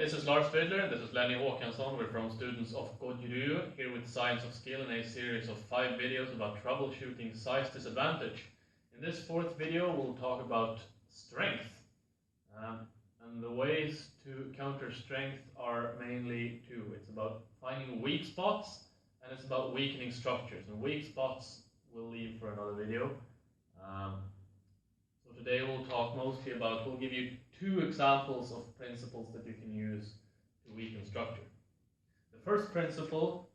this is Lars Fiedler, and this is Lenny Håkansson. We're from Students of Godjuru, here with Science of Skill in a series of 5 videos about troubleshooting size disadvantage. In this 4th video, we'll talk about strength. And the ways to counter strength are mainly 2. It's about finding weak spots, and it's about weakening structures. And weak spots we'll leave for another video. So today we'll talk mostly about, we'll give you 2 examples of principles that you can use to weaken structure. The first principle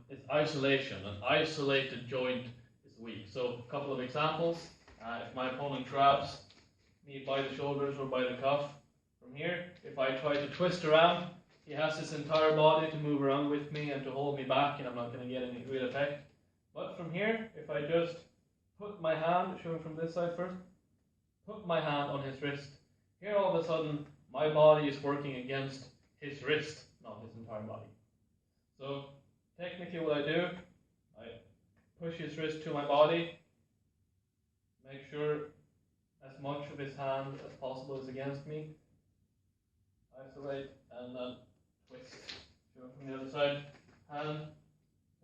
is isolation. An isolated joint is weak. So a couple of examples. If my opponent grabs me by the shoulders or by the cuff from here, if I try to twist around, he has his entire body to move around with me and to hold me back, and I'm not going to get any real effect. But from here, if I just put my hand, showing from this side first, put my hand on his wrist, here all of a sudden my body is working against his wrist, not his entire body. So technically what I do, I push his wrist to my body, make sure as much of his hand as possible is against me, isolate, and then twist. So from the other side, hand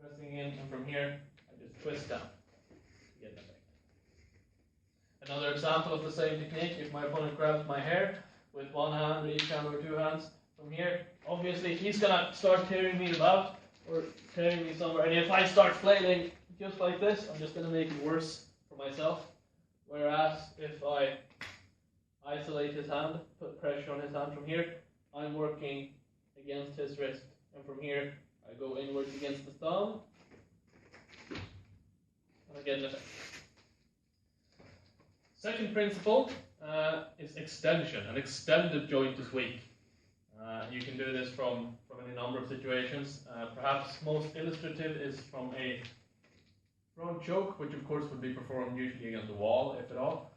pressing in, and from here I just twist down to get an effect. Another example of the same technique, if my opponent grabs my hair with one hand, each hand or 2 hands from here, obviously he's gonna start tearing me about or tearing me somewhere, and if I start flailing just like this, I'm just gonna make it worse for myself. Whereas if I isolate his hand, put pressure on his hand from here, I'm working against his wrist, and from here I go inwards against the thumb and I get an effect. Second principle is extension. An extended joint is weak. You can do this from any number of situations. Perhaps most illustrative is from a front choke, which of course would be performed usually against the wall, if at all.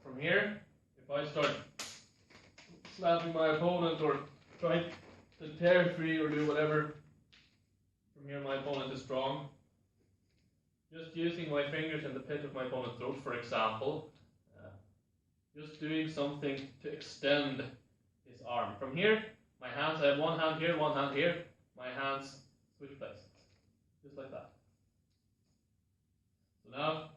From here, if I start slapping my opponent or trying to tear free or do whatever, from here my opponent is strong. Just using my fingers in the pit of my opponent's throat, for example, just doing something to extend his arm. From here, my hands, I have one hand here, one hand here, my hands switch places, just like that. So now,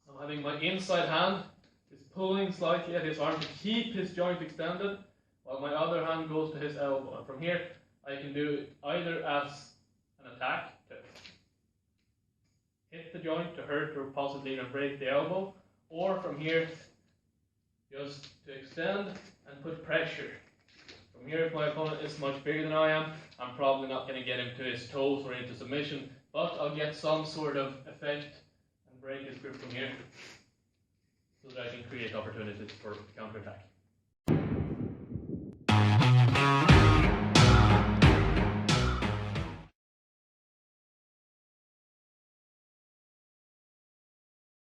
I'm having my inside hand is pulling slightly at his arm to keep his joint extended, while my other hand goes to his elbow. And from here, I can do it either as an attack to hit the joint to hurt or possibly even break the elbow, or from here, just to extend and put pressure. From here, if my opponent is much bigger than I am, I'm probably not going to get him to his toes or into submission, but I'll get some sort of effect and break his grip from here so that I can create opportunities for counterattack.